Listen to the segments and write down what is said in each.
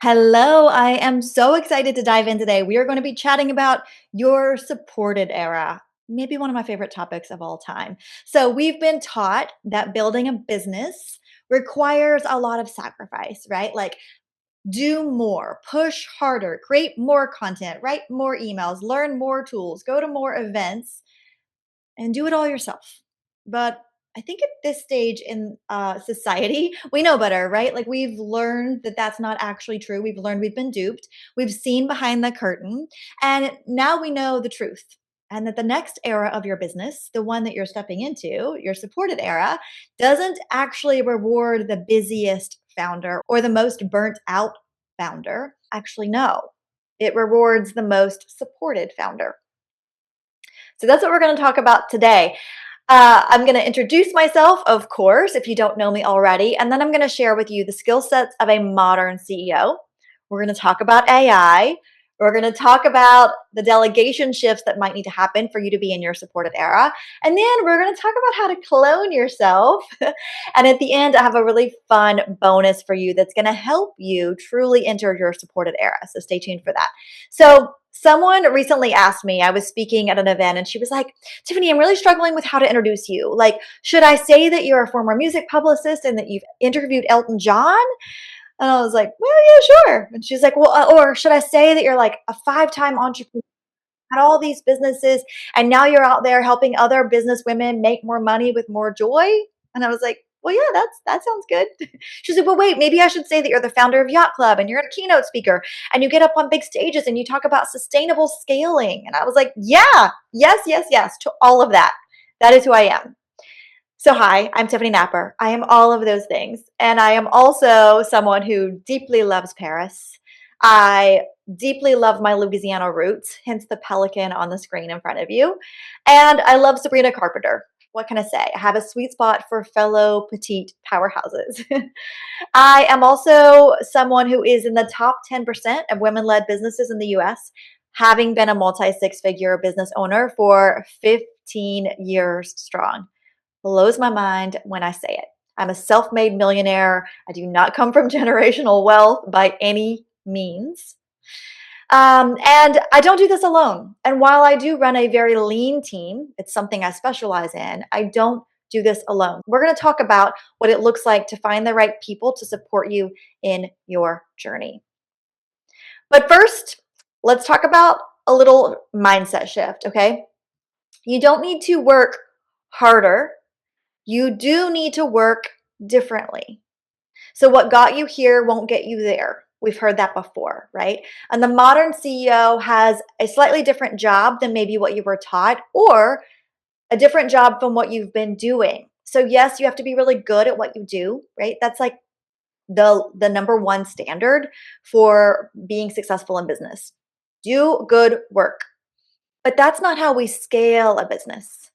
Hello, I am so excited to dive in today. We are going to be chatting about your supported era, maybe one of my favorite topics of all time. So, we've been taught that building a business requires a lot of sacrifice, right? Like, do more, push harder, create more content, write more emails, learn more tools, go to more events, and do it all yourself. But I think at this stage in society, we know better, right? Like we've learned that that's not actually true. We've learned we've been duped. We've seen behind the curtain. And now we know the truth. And that the next era of your business, the one that you're stepping into, your supported era, doesn't actually reward the busiest founder or the most burnt out founder. Actually, no, it rewards the most supported founder. So that's what we're going to talk about today. I'm going to introduce myself, of course, if you don't know me already, and then I'm going to share with you the skill sets of a modern CEO. We're going to talk about AI. We're going to talk about the delegation shifts that might need to happen for you to be in your supported era. And then we're going to talk about how to clone yourself. And at the end, I have a really fun bonus for you that's going to help you truly enter your supported era. So stay tuned for that. So, someone recently asked me, I was speaking at an event, and she was like, Tiffany, I'm really struggling with how to introduce you. Like, should I say that you're a former music publicist and that you've interviewed Elton John? And I was like, well, yeah, sure. And she's like, well, or should I say that you're like a five-time entrepreneur, had all these businesses, and now you're out there helping other business women make more money with more joy? And I was like, well, yeah, that sounds good. She's like, well, wait, maybe I should say that you're the founder of Yacht Club and you're a keynote speaker and you get up on big stages and you talk about sustainable scaling. And I was like, yeah, yes, yes, yes, to all of that. That is who I am. So, hi, I'm Tiffany Napper. I am all of those things. And I am also someone who deeply loves Paris. I deeply love my Louisiana roots, hence the pelican on the screen in front of you. And I love Sabrina Carpenter. What can I say? I have a sweet spot for fellow petite powerhouses. I am also someone who is in the top 10% of women led businesses in the US, having been a multi six figure business owner for 15 years strong. Blows my mind when I say it. I'm a self made millionaire. I do not come from generational wealth by any means. And I don't do this alone. And while I do run a very lean team, it's something I specialize in, I don't do this alone. We're going to talk about what it looks like to find the right people to support you in your journey. But first, let's talk about a little mindset shift, okay? You don't need to work harder. You do need to work differently. So, what got you here won't get you there. We've heard that before, right? And the modern CEO has a slightly different job than maybe what you were taught, or a different job from what you've been doing. So, yes, you have to be really good at what you do, right? That's like the number one standard for being successful in business. Do good work. But that's not how we scale a business.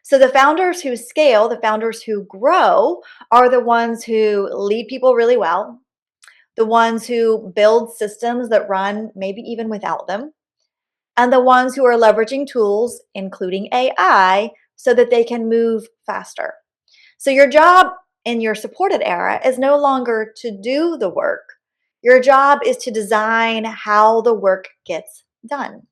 So the founders who scale, the founders who grow, are the ones who lead people really well, the ones who build systems that run maybe even without them, and the ones who are leveraging tools, including AI, so that they can move faster. So your job in your supported era is no longer to do the work. Your job is to design how the work gets done.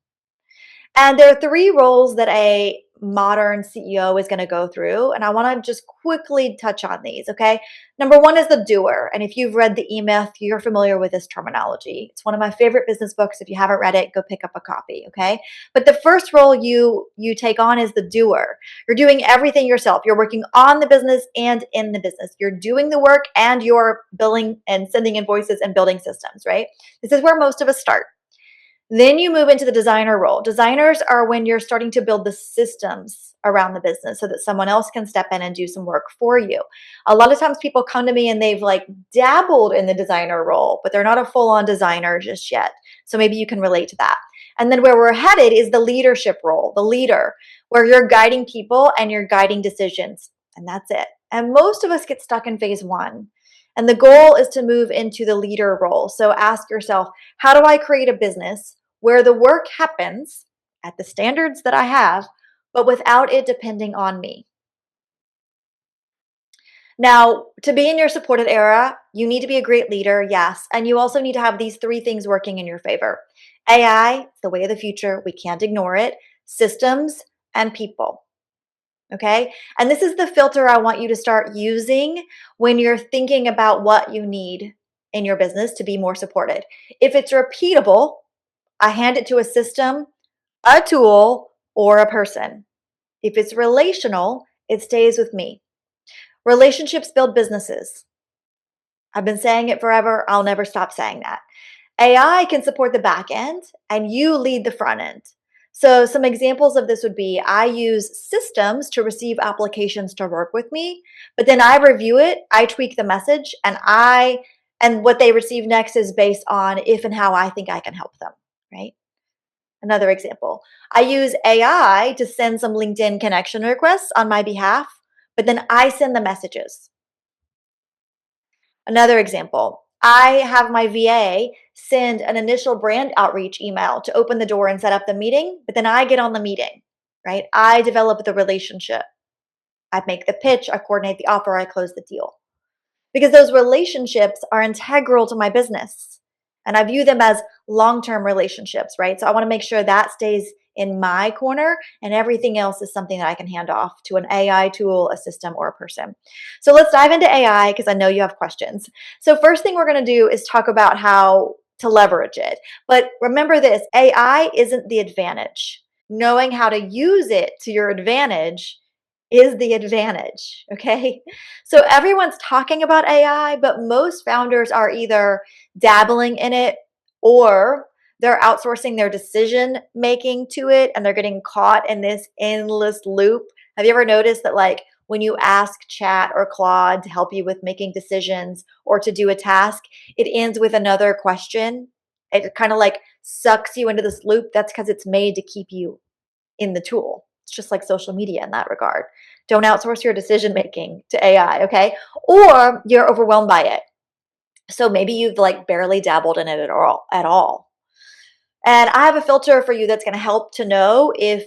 And there are three roles that a modern CEO is going to go through. And I want to just quickly touch on these. Okay. Number one is the doer. And if you've read the E Myth, you're familiar with this terminology. It's one of my favorite business books. If you haven't read it, go pick up a copy. Okay. But the first role you take on is the doer. You're doing everything yourself. You're working on the business and in the business. You're doing the work and you're billing and sending invoices and building systems, right? This is where most of us start. Then you move into the designer role. Designers are when you're starting to build the systems around the business so that someone else can step in and do some work for you. A lot of times people come to me and they've like dabbled in the designer role, but they're not a full-on designer just yet. So maybe you can relate to that. And then where we're headed is the leadership role, the leader, where you're guiding people and you're guiding decisions. And that's it. And most of us get stuck in phase one. And the goal is to move into the leader role. So ask yourself, how do I create a business where the work happens at the standards that I have, but without it depending on me? Now, to be in your supported era, you need to be a great leader, yes, and you also need to have these three things working in your favor. AI, the way of the future, we can't ignore it, systems, and people. Okay. And this is the filter I want you to start using when you're thinking about what you need in your business to be more supported. If it's repeatable, I hand it to a system, a tool, or a person. If it's relational, it stays with me. Relationships build businesses. I've been saying it forever. I'll never stop saying that. AI can support the back end and you lead the front end. So, some examples of this would be I use systems to receive applications to work with me, but then I review it, I tweak the message, and what they receive next is based on if and how I think I can help them, right? Another example, I use AI to send some LinkedIn connection requests on my behalf, but then I send the messages. Another example, I have my VA send an initial brand outreach email to open the door and set up the meeting, but then I get on the meeting, right? I develop the relationship. I make the pitch, I coordinate the offer, I close the deal because those relationships are integral to my business. And I view them as long term relationships, right? So I want to make sure that stays in my corner and everything else is something that I can hand off to an AI tool, a system, or a person. So let's dive into AI because I know you have questions. So, first thing we're going to do is talk about how to leverage it. But remember this, AI isn't the advantage. Knowing how to use it to your advantage is the advantage. Okay. So everyone's talking about AI, but most founders are either dabbling in it or they're outsourcing their decision making to it and they're getting caught in this endless loop. Have you ever noticed that, like, when you ask Chat or Claude to help you with making decisions or to do a task, it ends with another question? It kind of like sucks you into this loop. That's because it's made to keep you in the tool. It's just like social media in that regard. Don't outsource your decision making to AI, okay? Or you're overwhelmed by it. So maybe you've like barely dabbled in it at all. And I have a filter for you that's going to help to know if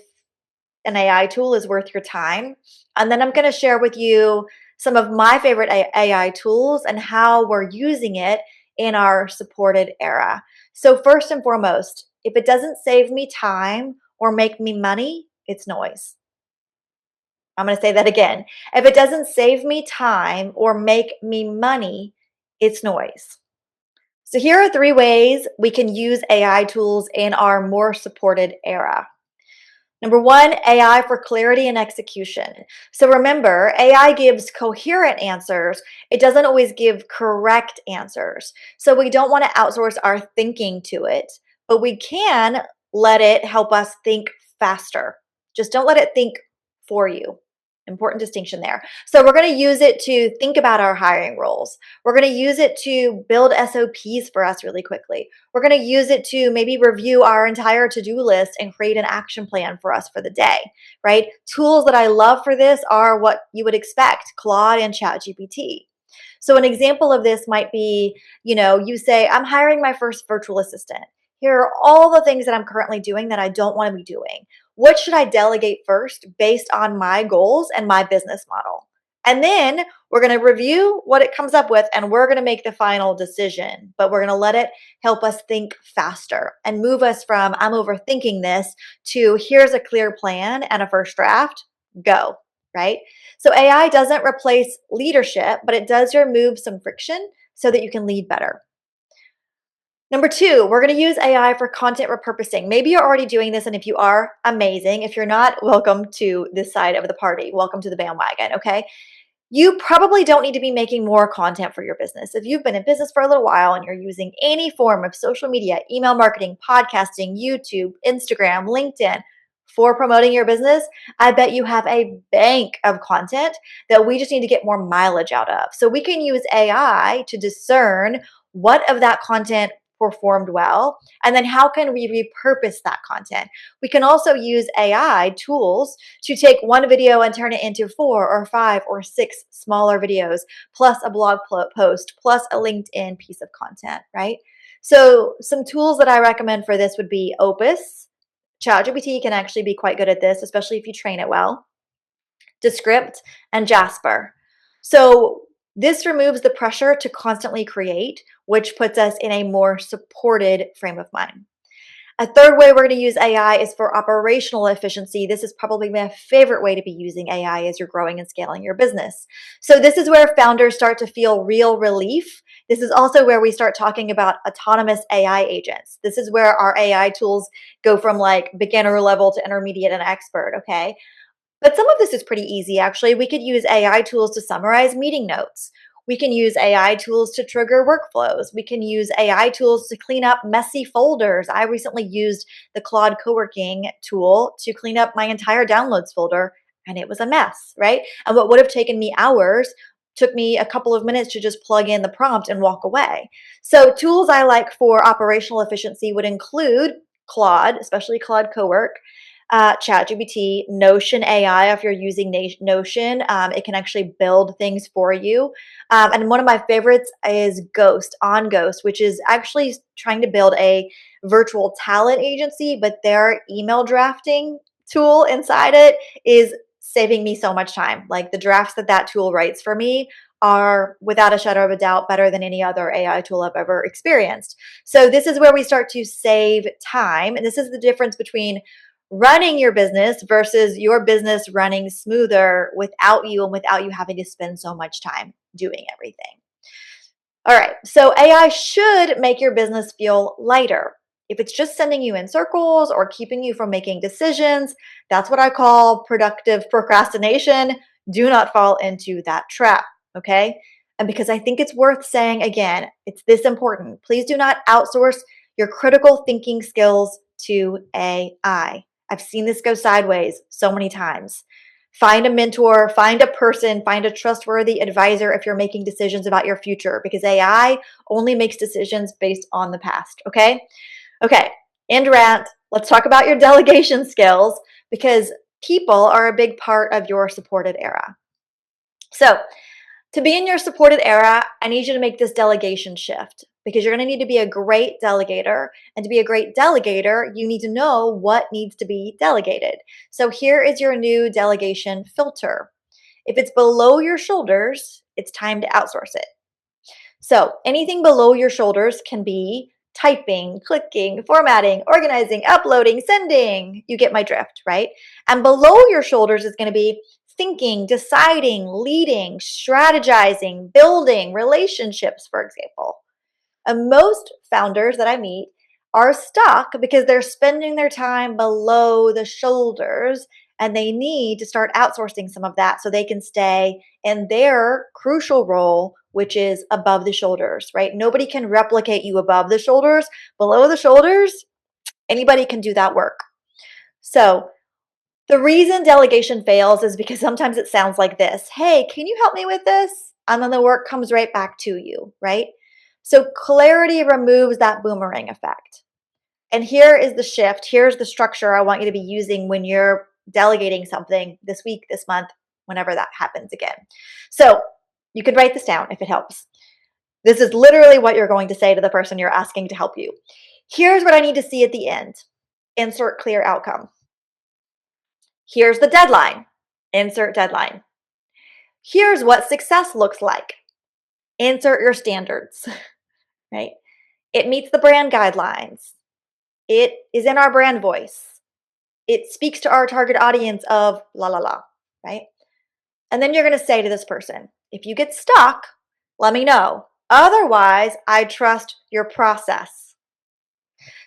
an AI tool is worth your time. And then I'm going to share with you some of my favorite AI tools and how we're using it in our supported era. So, first and foremost, if it doesn't save me time or make me money, it's noise. I'm going to say that again. If it doesn't save me time or make me money, it's noise. So, here are three ways we can use AI tools in our more supported era. Number one, AI for clarity and execution. So remember, AI gives coherent answers. It doesn't always give correct answers. So we don't want to outsource our thinking to it, but we can let it help us think faster. Just don't let it think for you. Important distinction there. So we're going to use it to think about our hiring roles. We're going to use it to build SOPs for us really quickly. We're going to use it to maybe review our entire to-do list and create an action plan for us for the day, right? Tools that I love for this are what you would expect, Claude and ChatGPT. So an example of this might be, you say, I'm hiring my first virtual assistant. Here are all the things that I'm currently doing that I don't want to be doing. What should I delegate first based on my goals and my business model? And then we're going to review what it comes up with and we're going to make the final decision, but we're going to let it help us think faster and move us from I'm overthinking this to here's a clear plan and a first draft, go, right? So AI doesn't replace leadership, but it does remove some friction so that you can lead better. Number two, we're going to use AI for content repurposing. Maybe you're already doing this, and if you are, amazing. If you're not, welcome to this side of the party. Welcome to the bandwagon, okay? You probably don't need to be making more content for your business. If you've been in business for a little while and you're using any form of social media, email marketing, podcasting, YouTube, Instagram, LinkedIn for promoting your business, I bet you have a bank of content that we just need to get more mileage out of. So we can use AI to discern what of that content performed well, and then how can we repurpose that content. We can also use AI tools to take one video and turn it into 4 or 5 or 6 smaller videos, plus a blog post, plus a LinkedIn piece of content, right? So some tools that I recommend for this would be Opus. ChatGPT can actually be quite good at this, especially if you train it well. Descript and Jasper. So this removes the pressure to constantly create, which puts us in a more supported frame of mind. A third way we're going to use AI is for operational efficiency. This is probably my favorite way to be using AI as you're growing and scaling your business. So this is where founders start to feel real relief. This is also where we start talking about autonomous AI agents. This is where our AI tools go from like beginner level to intermediate and expert, okay? But some of this is pretty easy, actually. We could use AI tools to summarize meeting notes. We can use AI tools to trigger workflows. We can use AI tools to clean up messy folders. I recently used the Claude co-working tool to clean up my entire downloads folder, and it was a mess, right? And what would have taken me hours took me a couple of minutes to just plug in the prompt and walk away. So tools I like for operational efficiency would include Claude, especially Claude Cowork, ChatGPT, Notion AI. If you're using Notion, it can actually build things for you. And one of my favorites is On Ghost, which is actually trying to build a virtual talent agency, but their email drafting tool inside it is saving me so much time. Like the drafts that tool writes for me are without a shadow of a doubt better than any other AI tool I've ever experienced. So this is where we start to save time. And this is the difference between running your business versus your business running smoother without you and without you having to spend so much time doing everything. All right, so AI should make your business feel lighter. If it's just sending you in circles or keeping you from making decisions, that's what I call productive procrastination. Do not fall into that trap, okay? And because I think it's worth saying again, it's this important. Please do not outsource your critical thinking skills to AI. I've seen this go sideways so many times. Find a mentor, find a person, find a trustworthy advisor if you're making decisions about your future, because AI only makes decisions based on the past. Okay. Okay. End rant. Let's talk about your delegation skills, because people are a big part of your supported era. So, to be in your supported era, I need you to make this delegation shift, because you're going to need to be a great delegator. And to be a great delegator, you need to know what needs to be delegated. So here is your new delegation filter. If it's below your shoulders, it's time to outsource it. So anything below your shoulders can be typing, clicking, formatting, organizing, uploading, sending. You get my drift, right? And below your shoulders is going to be thinking, deciding, leading, strategizing, building relationships, for example. And most founders that I meet are stuck because they're spending their time below the shoulders, and they need to start outsourcing some of that so they can stay in their crucial role, which is above the shoulders, right? Nobody can replicate you above the shoulders. Below the shoulders, anybody can do that work. So the reason delegation fails is because sometimes it sounds like this: hey, can you help me with this? And then the work comes right back to you, right? So clarity removes that boomerang effect. And here is the shift. Here's the structure I want you to be using when you're delegating something this week, this month, whenever that happens again. So you could write this down if it helps. This is literally what you're going to say to the person you're asking to help you. Here's what I need to see at the end. Insert clear outcome. Here's the deadline. Insert deadline. Here's what success looks like. Insert your standards, right? It meets the brand guidelines. It is in our brand voice. It speaks to our target audience of la la la, right? And then you're going to say to this person, if you get stuck, let me know. Otherwise, I trust your process.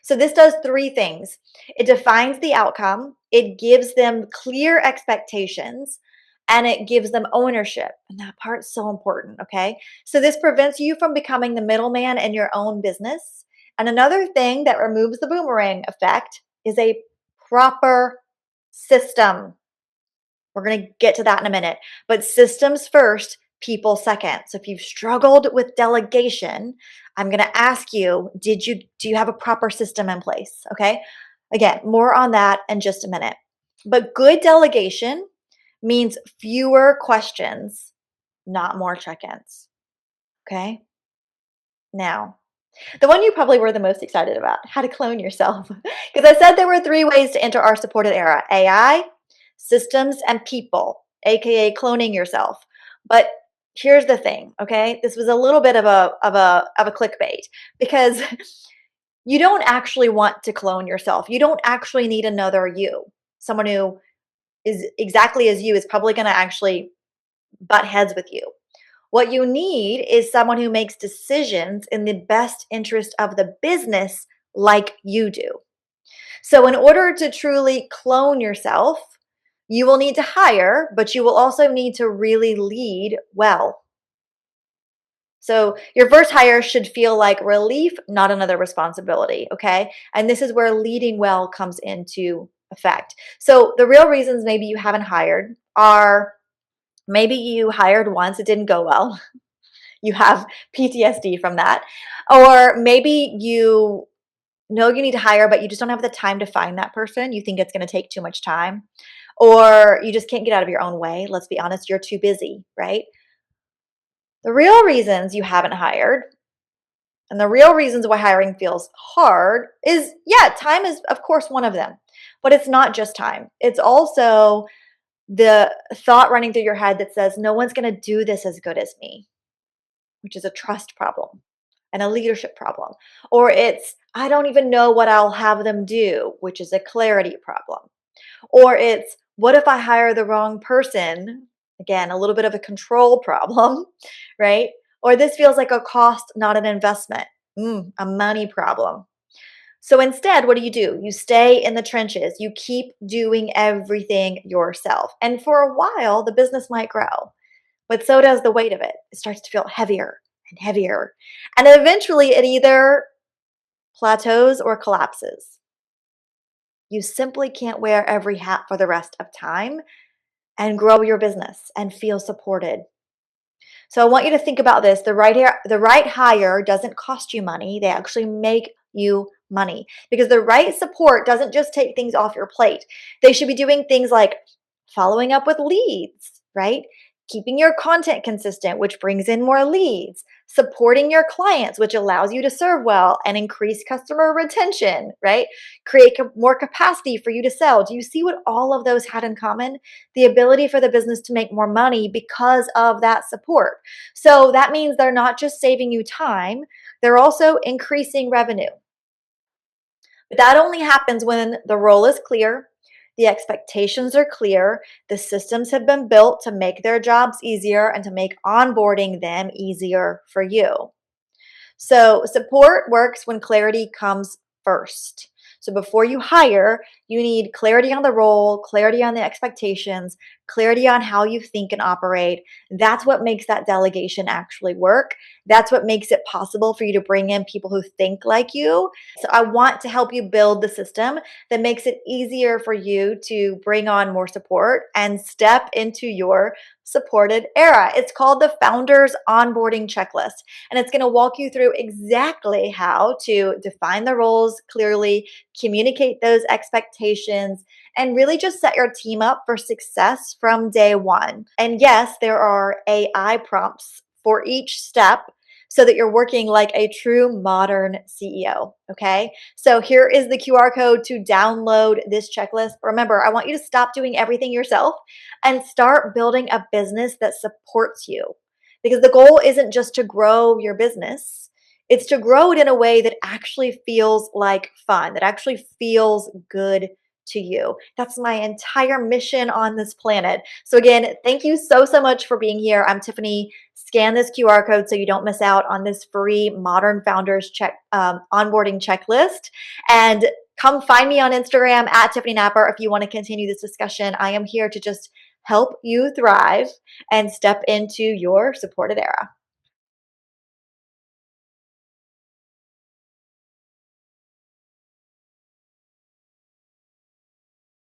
So this does three things. It defines the outcome, it gives them clear expectations, and it gives them ownership. And that part's so important, okay? So this prevents you from becoming the middleman in your own business. And another thing that removes the boomerang effect is a proper system. We're going to get to that in a minute. But systems first, people second. So if you've struggled with delegation, I'm going to ask you, do you have a proper system in place? Okay? Again, more on that in just a minute. But good delegation means fewer questions, not more check-ins. Okay? Now, the one you probably were the most excited about, how to clone yourself. Because I said there were three ways to enter our supported era: AI, systems, and people, aka cloning yourself. But Here's the thing, okay? This was a little bit of a clickbait because you don't actually want to clone yourself. You don't actually need another you. Someone who is exactly as you is probably going to actually butt heads with you. What you need is someone who makes decisions in the best interest of the business like you do. So, in order to truly clone yourself, you will need to hire, but you will also need to really lead well. So, your first hire should feel like relief, not another responsibility. Okay. And this is where leading well comes into effect. So, the real reasons maybe you haven't hired are maybe you hired once, it didn't go well. You have PTSD from that. Or maybe you know you need to hire, but you just don't have the time to find that person. You think it's going to take too much time. Or you just can't get out of your own way. Let's be honest, you're too busy, right? The real reasons you haven't hired and the real reasons why hiring feels hard is, yeah, time is, of course, one of them. But it's not just time, it's also the thought running through your head that says, no one's going to do this as good as me, which is a trust problem and a leadership problem. Or it's, I don't even know what I'll have them do, which is a clarity problem. Or it's, what if I hire the wrong person? Again, a little bit of a control problem, right? Or this feels like a cost, not an investment, a money problem. So instead, what do? You stay in the trenches. You keep doing everything yourself. And for a while, the business might grow, but so does the weight of it. It starts to feel heavier and heavier. And eventually, it either plateaus or collapses. You simply can't wear every hat for the rest of time and grow your business and feel supported. So I want you to think about this. The right hire doesn't cost you money. They actually make you money because the right support doesn't just take things off your plate. They should be doing things like following up with leads, right? Keeping your content consistent, which brings in more leads, supporting your clients, which allows you to serve well and increase customer retention, right? Create more capacity for you to sell. Do you see what all of those had in common? The ability for the business to make more money because of that support. So that means they're not just saving you time, they're also increasing revenue. But that only happens when the role is clear, the expectations are clear, the systems have been built to make their jobs easier and to make onboarding them easier for you. So, support works when clarity comes first. So, before you hire, you need clarity on the role, clarity on the expectations, clarity on how you think and operate. That's what makes that delegation actually work. That's what makes it possible for you to bring in people who think like you. So, I want to help you build the system that makes it easier for you to bring on more support and step into your supported era. It's called the Founders Onboarding Checklist. And it's going to walk you through exactly how to define the roles clearly, communicate those expectations, and really just set your team up for success from day one. And yes, there are AI prompts for each step so that you're working like a true modern CEO. Okay. So here is the QR code to download this checklist. Remember, I want you to stop doing everything yourself and start building a business that supports you. Because the goal isn't just to grow your business, it's to grow it in a way that actually feels like fun, that actually feels good to you. That's my entire mission on this planet. So, again, thank you so much for being here. I'm Tiffany. Scan this QR code so you don't miss out on this free Modern Founders onboarding checklist. And come find me on Instagram at Tiffany Napper if you want to continue this discussion. I am here to just help you thrive and step into your supported era.